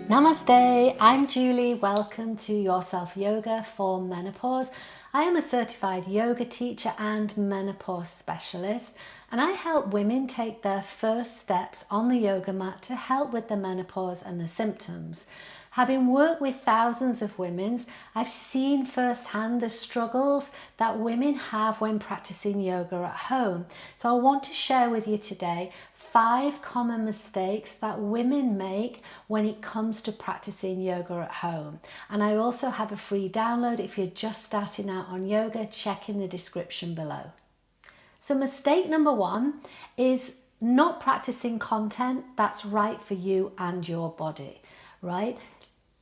Namaste, I'm Julie. Welcome to Your Self Yoga for Menopause. I am a certified yoga teacher and menopause specialist, and I help women take their first steps on the yoga mat to help with the menopause and the symptoms. Having worked with thousands of women, I've seen firsthand the struggles that women have when practicing yoga at home. So I want to share with you today 5 common mistakes that women make when it comes to practicing yoga at home. And I also have a free download if you're just starting out on yoga. Check in the description below. So mistake number 1 is not practicing content that's right for you and your body, right?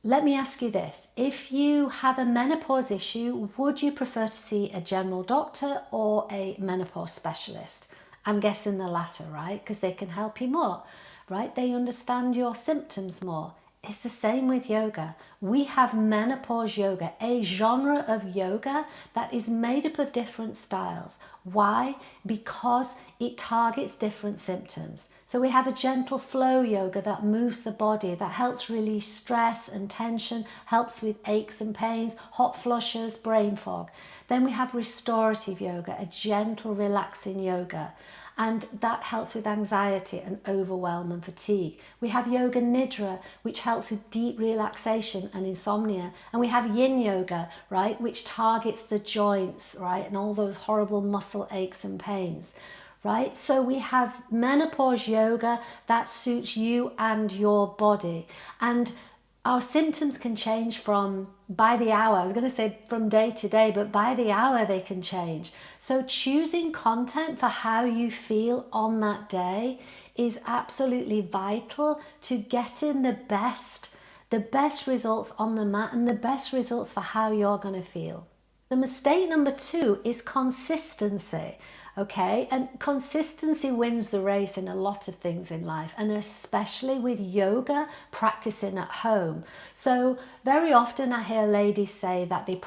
Let me ask you this. If you have a menopause issue, would you prefer to see a general doctor or a menopause specialist? I'm guessing the latter, right? Because they can help you more, right? They understand your symptoms more. It's the same with yoga. We have menopause yoga, a genre of yoga that is made up of different styles. Why? Because it targets different symptoms. So we have a gentle flow yoga that moves the body, that helps release stress and tension, helps with aches and pains, hot flushes, brain fog. Then we have restorative yoga, a gentle relaxing yoga, and that helps with anxiety and overwhelm and fatigue. We have yoga nidra, which helps with deep relaxation and insomnia. And we have yin yoga, right, which targets the joints, right, and all those horrible muscle aches and pains, right? So we have menopause yoga that suits you and your body. And our symptoms can change from by the hour. I was going to say from day to day, but by the hour they can change. So choosing content for how you feel on that day is absolutely vital to getting the best results on the mat and the best results for how you're going to feel. The mistake number 2 is consistency. Okay, and consistency wins the race in a lot of things in life, and especially with yoga practicing at home. So very often I hear ladies say that they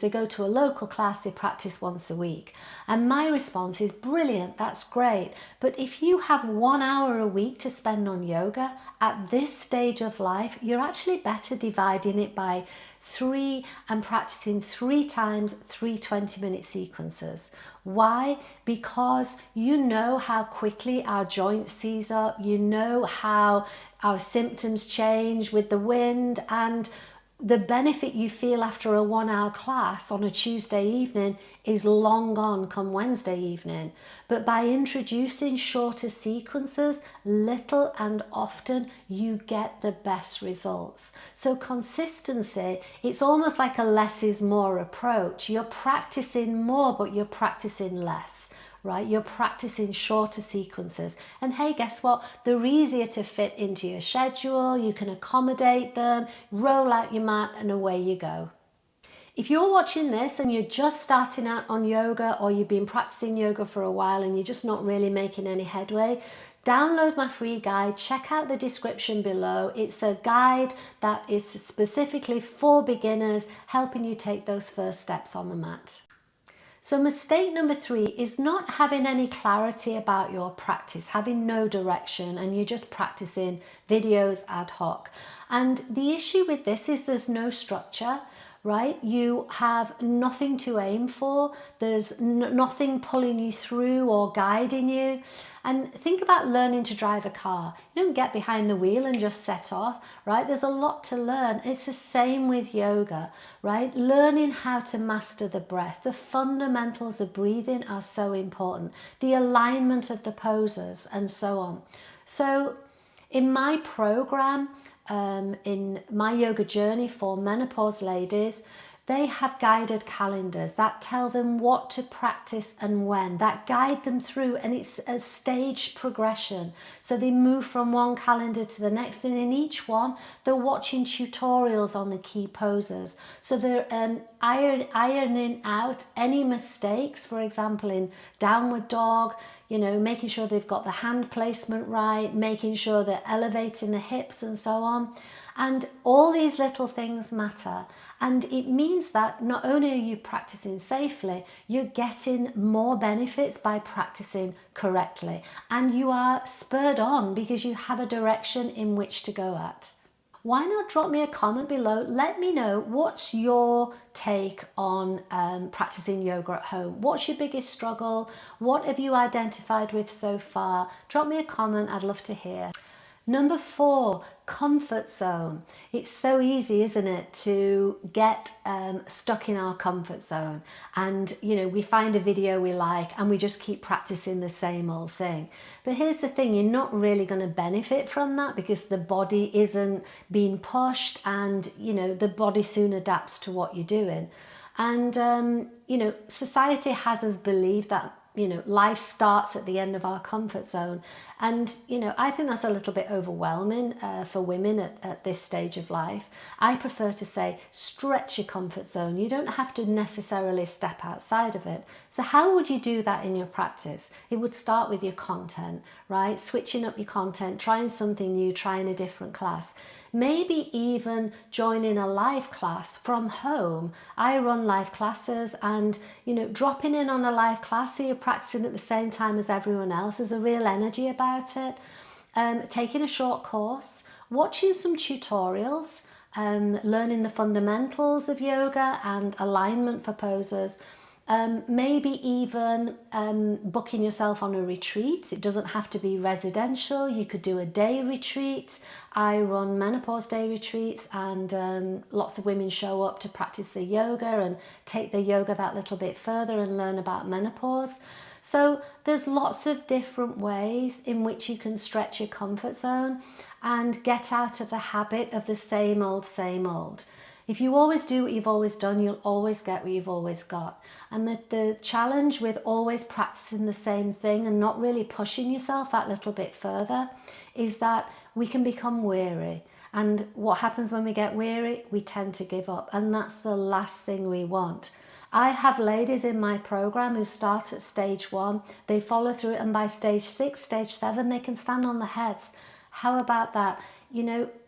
go to a local class, they practice once a week. And my response is brilliant, that's great. But if you have 1 hour a week to spend on yoga at this stage of life, you're actually better dividing it by 3 and practicing 3 times 3 20-minute sequences. Why? Because you know how quickly our joints seize up, you know how our symptoms change with the wind, and the benefit you feel after a 1 hour class on a Tuesday evening is long gone come Wednesday evening. But by introducing shorter sequences, little and often, you get the best results. So consistency, it's almost like a less is more approach. You're practicing more, but you're practicing less. Right? You're practicing shorter sequences. And hey, guess what? They're easier to fit into your schedule. You can accommodate them, roll out your mat, and away you go. If you're watching this and you're just starting out on yoga, or you've been practicing yoga for a while and you're just not really making any headway, download my free guide. Check out the description below. It's a guide that is specifically for beginners, helping you take those first steps on the mat. So mistake number 3 is not having any clarity about your practice, having no direction, and you're just practicing videos ad hoc. And the issue with this is there's no structure, right? You have nothing to aim for. There's nothing pulling you through or guiding you. And think about learning to drive a car. You don't get behind the wheel and just set off, right? There's a lot to learn. It's the same with yoga, right? Learning how to master the breath. The fundamentals of breathing are so important. The alignment of the poses and so on. So in my program, in my yoga journey for menopause ladies, they have guided calendars that tell them what to practice and when, that guide them through, and it's a staged progression. So they move from one calendar to the next, and in each one they're watching tutorials on the key poses. So they're ironing out any mistakes, for example in downward dog, you know, making sure they've got the hand placement right, making sure they're elevating the hips and so on. And all these little things matter. And it means that not only are you practicing safely, you're getting more benefits by practicing correctly. And you are spurred on because you have a direction in which to go at. why not drop me a comment below? Let me know what's your take on practicing yoga at home. What's your biggest struggle? What have you identified with so far? Drop me a comment, I'd love to hear. Number 4, comfort zone. It's so easy, isn't it, to get stuck in our comfort zone, and we find a video we like and we just keep practicing the same old thing. But here's the thing, you're not really going to benefit from that because the body isn't being pushed, and the body soon adapts to what you're doing. And society has us believe that life starts at the end of our comfort zone. And, I think that's a little bit overwhelming for women at this stage of life. I prefer to say, stretch your comfort zone. You don't have to necessarily step outside of it. So how would you do that in your practice? It would start with your content, right? Switching up your content, trying something new, trying a different class. Maybe even joining a live class from home. I run live classes, and dropping in on a live class so you're practicing at the same time as everyone else. There's a real energy about it. Taking a short course, watching some tutorials, learning the fundamentals of yoga and alignment for posers. Maybe even booking yourself on a retreat. It doesn't have to be residential. You could do a day retreat. I run menopause day retreats, and lots of women show up to practice the yoga and take the yoga that little bit further and learn about menopause. So there's lots of different ways in which you can stretch your comfort zone and get out of the habit of the same old, same old. If you always do what you've always done, you'll always get what you've always got. And the challenge with always practicing the same thing and not really pushing yourself that little bit further is that we can become weary. And what happens when we get weary? We tend to give up. And that's the last thing we want. I have ladies in my program who start at stage 1, they follow through it, and by stage 6, stage 7, they can stand on their heads. How about that?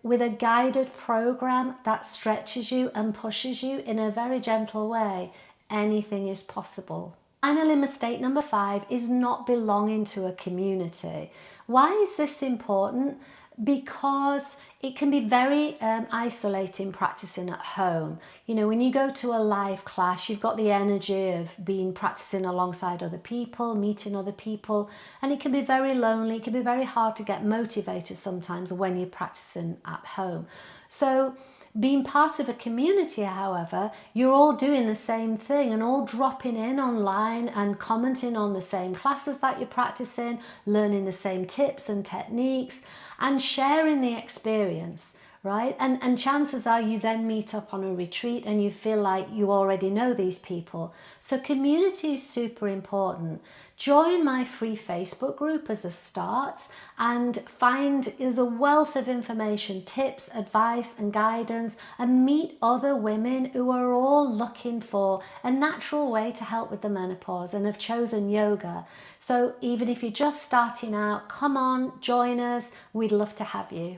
With a guided program that stretches you and pushes you in a very gentle way, anything is possible. Finally, mistake number 5 is not belonging to a community. Why is this important? Because it can be very isolating practicing at home. When you go to a live class, you've got the energy of being practicing alongside other people, meeting other people, and it can be very lonely. It can be very hard to get motivated sometimes when you're practicing at home. So being part of a community, however, you're all doing the same thing and all dropping in online and commenting on the same classes that you're practicing, learning the same tips and techniques, and sharing the experience, right? And chances are you then meet up on a retreat and you feel like you already know these people. So community is super important. Join my free Facebook group as a start and there's a wealth of information, tips, advice and guidance, and meet other women who are all looking for a natural way to help with the menopause and have chosen yoga. So even if you're just starting out, come on, join us. We'd love to have you.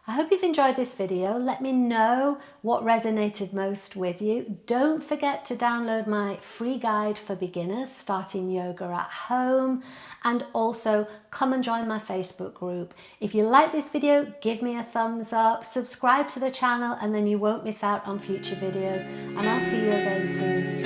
I hope you've enjoyed this video. Let me know what resonated most with you. Don't forget to download my free guide for beginners starting yoga at home, and also come and join my Facebook group. If you like this video, give me a thumbs up, subscribe to the channel, and then you won't miss out on future videos, and I'll see you again soon.